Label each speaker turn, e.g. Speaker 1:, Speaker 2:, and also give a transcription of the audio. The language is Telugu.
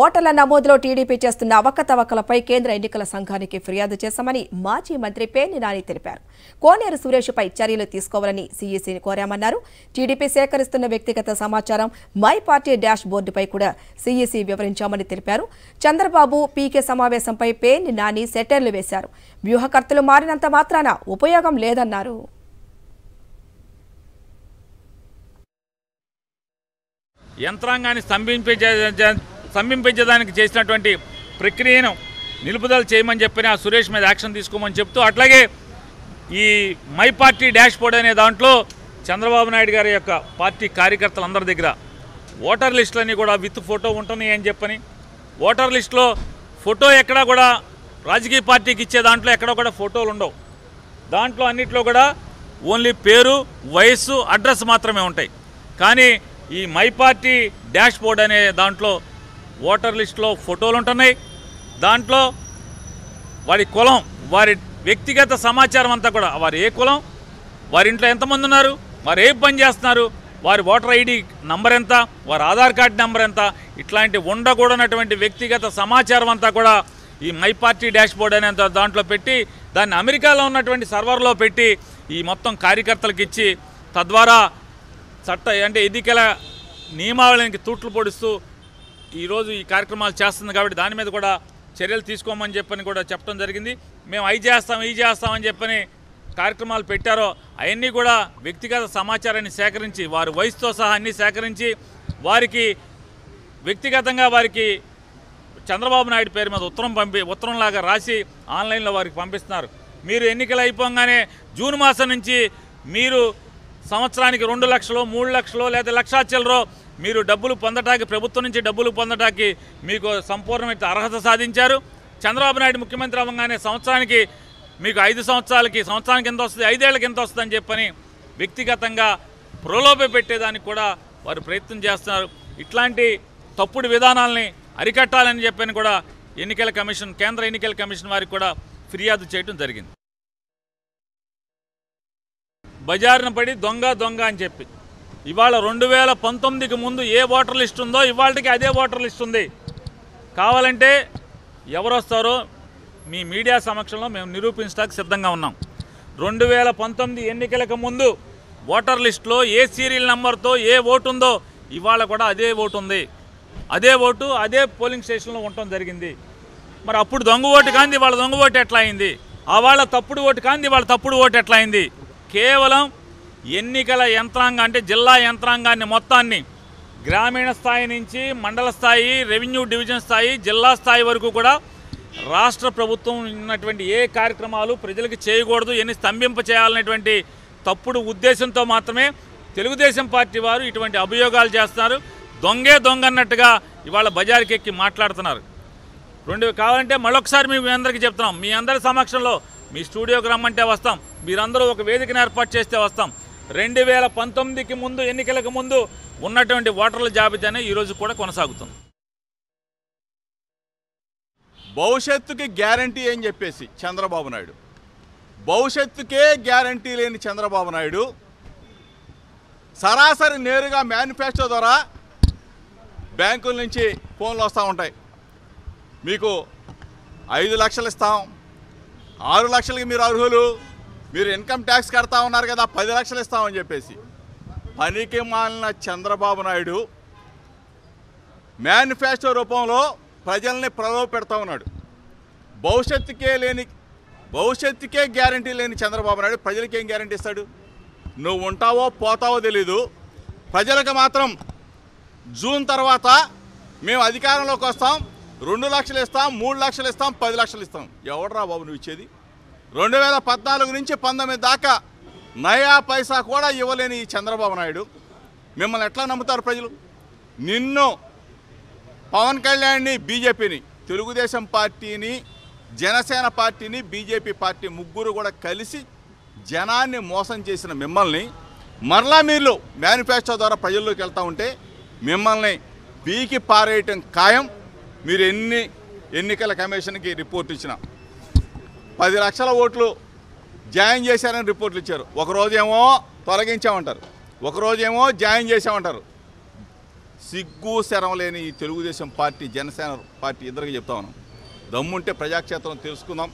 Speaker 1: ఓటర్ల నమోదులో టీడీపీ చేస్తున్న అవకతవకలపై కేంద్ర ఎన్నికల సంఘానికి ఫిర్యాదు చేశామని మాజీ మంత్రి పేర్ని నాని తెలిపారు. కోనేరు సురేష్పై చర్యలు తీసుకోవాలని సీఈసీని కోరామన్నారు. టీడీపీ సేకరిస్తున్న వ్యక్తిగత సమాచారం మై పార్టీ డాష్ బోర్డుపై కూడా సీఈసీ వివరించామని తెలిపారు. చంద్రబాబు పీకే సమావేశంపై పేర్ని నాని సెటర్లు వేశారు. వ్యూహకర్తలు మారినంత మాత్రాన ఉపయోగం లేదన్నారు.
Speaker 2: యంత్రాంగాన్ని స్తంభింపజేయడానికి చేసినటువంటి ప్రక్రియను నిలుపుదల చేయమని చెప్పిన సురేష్ మీద యాక్షన్ తీసుకోమని చెప్తూ, అట్లాగే ఈ మై పార్టీ డాష్ బోర్డ్ అనే దాంట్లో చంద్రబాబు నాయుడు గారి యొక్క పార్టీ కార్యకర్తలందరి దగ్గర ఓటర్ లిస్టులన్నీ కూడా విత్ ఫోటో ఉంటున్నాయి అని చెప్పని, ఓటర్ లిస్టులో ఫోటో ఎక్కడా కూడా రాజకీయ పార్టీకి ఇచ్చే దాంట్లో ఎక్కడా కూడా ఫోటోలు ఉండవు. దాంట్లో అన్నిట్లో కూడా ఓన్లీ పేరు, వయస్సు, అడ్రస్ మాత్రమే ఉంటాయి. కానీ ఈ మై పార్టీ డాష్ బోర్డ్ అనే దాంట్లో ఓటర్ లిస్టులో ఫోటోలు ఉంటున్నాయి. దాంట్లో వారి కులం, వారి వ్యక్తిగత సమాచారం అంతా కూడా, వారు ఏ కులం, వారి ఇంట్లో ఎంతమంది ఉన్నారు, వారు ఏ పని చేస్తున్నారు, వారి ఓటర్ ఐడి నంబర్ ఎంత, వారి ఆధార్ కార్డు నెంబర్ ఎంత, ఇట్లాంటి ఉండకూడనటువంటి వ్యక్తిగత సమాచారం అంతా కూడా ఈ మై పార్టీ డాష్ బోర్డ్ అనే దాంట్లో పెట్టి, దాన్ని అమెరికాలో ఉన్నటువంటి సర్వర్లో పెట్టి ఈ మొత్తం కార్యకర్తలకు ఇచ్చి, తద్వారా ఎన్నికల నియమావళికి తూట్లు పొడుస్తూ ఈరోజు ఈ కార్యక్రమాలు చేస్తుంది. కాబట్టి దాని మీద కూడా చర్యలు తీసుకోమని చెప్పని కూడా చెప్పడం జరిగింది. మేము అవి చేస్తామని చెప్పని కార్యక్రమాలు పెట్టారో అవన్నీ కూడా వ్యక్తిగత సమాచారాన్ని సేకరించి, వారి వయసుతో సహా అన్నీ సేకరించి, వారికి వ్యక్తిగతంగా వారికి చంద్రబాబు నాయుడు పేరు మీద ఉత్తరంలాగా రాసి ఆన్లైన్లో వారికి పంపిస్తున్నారు. మీరు ఎన్నికలు అయిపోగానే జూన్ మాసం నుంచి మీరు సంవత్సరానికి 2 లక్షలు, 3 లక్షలు లేదా 1,00,000 చిల్లరో మీరు డబ్బులు పొందటానికి, ప్రభుత్వం నుంచి డబ్బులు పొందటానికి మీకు సంపూర్ణమైన అర్హత సాధించారు. చంద్రబాబు నాయుడు ముఖ్యమంత్రి అవ్వగానే సంవత్సరానికి మీకు 5 సంవత్సరాలకి, సంవత్సరానికి ఎంత వస్తుంది, 5 ఏళ్ళకి ఎంత వస్తుందని చెప్పని వ్యక్తిగతంగా ప్రలోభ పెట్టేదానికి కూడా వారు ప్రయత్నం చేస్తున్నారు. ఇట్లాంటి తప్పుడు విధానాలని అరికట్టాలని చెప్పని కూడా ఎన్నికల కమిషన్, కేంద్ర ఎన్నికల కమిషన్ వారికి కూడా ఫిర్యాదు చేయడం జరిగింది. బజారున పడి దొంగ అని చెప్పి ఇవాళ 2019కి ముందు ఏ ఓటర్ లిస్ట్ ఉందో ఇవాళకి అదే ఓటర్ లిస్ట్ ఉంది. కావాలంటే ఎవరు వస్తారో మీ మీడియా సమక్షంలో మేము నిరూపించడానికి సిద్ధంగా ఉన్నాం. 2019 ఎన్నికలకు ముందు ఓటర్ లిస్టులో ఏ సీరియల్ నెంబర్తో ఏ ఓటు ఉందో ఇవాళ కూడా అదే ఓటు ఉంది. అదే ఓటు అదే పోలింగ్ స్టేషన్లో ఉండటం జరిగింది. మరి అప్పుడు దొంగ ఓటు కాంది వాళ్ళ దొంగ ఓటు ఎట్లా అయింది? ఆ వాళ్ళ తప్పుడు ఓటు కాంది వాళ్ళ తప్పుడు ఓటు ఎట్లా అయింది? కేవలం ఎన్నికల యంత్రాంగం, అంటే జిల్లా యంత్రాంగాన్ని మొత్తాన్ని గ్రామీణ స్థాయి నుంచి మండల స్థాయి, రెవెన్యూ డివిజన్ స్థాయి, జిల్లా స్థాయి వరకు కూడా రాష్ట్ర ప్రభుత్వం ఉన్నటువంటి ఏ కార్యక్రమాలు ప్రజలకు చేయకూడదు, ఎన్ని స్తంభింప చేయాలనేటువంటి తప్పుడు ఉద్దేశంతో మాత్రమే తెలుగుదేశం పార్టీ వారు ఇటువంటి అభియోగాలు చేస్తున్నారు. దొంగ అన్నట్టుగా ఇవాళ బజారుకి ఎక్కి మాట్లాడుతున్నారు. కావాలంటే మరొకసారి మీ అందరికీ చెప్తున్నాం, మీ అందరి సమక్షంలో మీ స్టూడియోకి రమ్మంటే వస్తాం, మీరందరూ ఒక వేదికను ఏర్పాటు చేస్తే వస్తాం. 2019కి ముందు, ఎన్నికలకు ముందు ఉన్నటువంటి ఓటర్ల జాబితానే ఈరోజు కూడా కొనసాగుతుంది.
Speaker 3: భవిష్యత్తుకి గ్యారంటీ అని చెప్పేసి చంద్రబాబు నాయుడు, భవిష్యత్తుకే గ్యారంటీ లేని చంద్రబాబు నాయుడు సరాసరి నేరుగా మేనిఫెస్టో ద్వారా బ్యాంకుల నుంచి ఫోన్లు వస్తూ ఉంటాయి. మీకు 5 లక్షలు ఇస్తాం, 6 లక్షలకి మీరు అర్హులు, మీరు ఇన్కమ్ ట్యాక్స్ కడతా ఉన్నారు కదా, 10 లక్షలు ఇస్తామని చెప్పేసి పనికి మాలిన చంద్రబాబు నాయుడు మేనిఫెస్టో రూపంలో ప్రజల్ని ప్రలోభ పెడతా ఉన్నాడు. భవిష్యత్తుకే గ్యారంటీ లేని చంద్రబాబు నాయుడు ప్రజలకి ఏం గ్యారంటీ ఇస్తాడు? నువ్వు ఉంటావో పోతావో తెలీదు. ప్రజలకు మాత్రం జూన్ తర్వాత మేము అధికారంలోకి వస్తాం, 2 లక్షలు ఇస్తాం, 3 లక్షలు ఇస్తాం, 10 లక్షలు ఇస్తాం. ఎవడరా బాబు నువ్వు ఇచ్చేది? 2014 నుంచి 19 దాకా నయా పైసా కూడా ఇవ్వలేని ఈ చంద్రబాబు నాయుడు మిమ్మల్ని ఎట్లా నమ్ముతారు ప్రజలు? నిన్ను, పవన్ కళ్యాణ్ని, బీజేపీని, తెలుగుదేశం పార్టీని, జనసేన పార్టీని, బీజేపీ పార్టీ ముగ్గురు కూడా కలిసి జనాన్ని మోసం చేసిన మిమ్మల్ని మరలా మీరు మేనిఫెస్టో ద్వారా ప్రజల్లోకి వెళ్తూ ఉంటే మిమ్మల్ని పీకి పారేయటం ఖాయం. మీరు ఎన్నికల కమిషన్కి రిపోర్ట్ ఇచ్చిన 10 లక్షల ఓట్లు జాయిన్ చేశారని రిపోర్ట్లు ఇచ్చారు. ఒకరోజేమో తొలగించామంటారు, ఒకరోజేమో జాయిన్ చేసామంటారు. సిగ్గు శరం లేని ఈ తెలుగుదేశం పార్టీ జనసేన పార్టీ ఇద్దరికి చెప్తా ఉన్నాం. దమ్ముంటే ప్రజాక్షేత్రం తెలుసుకుందాం.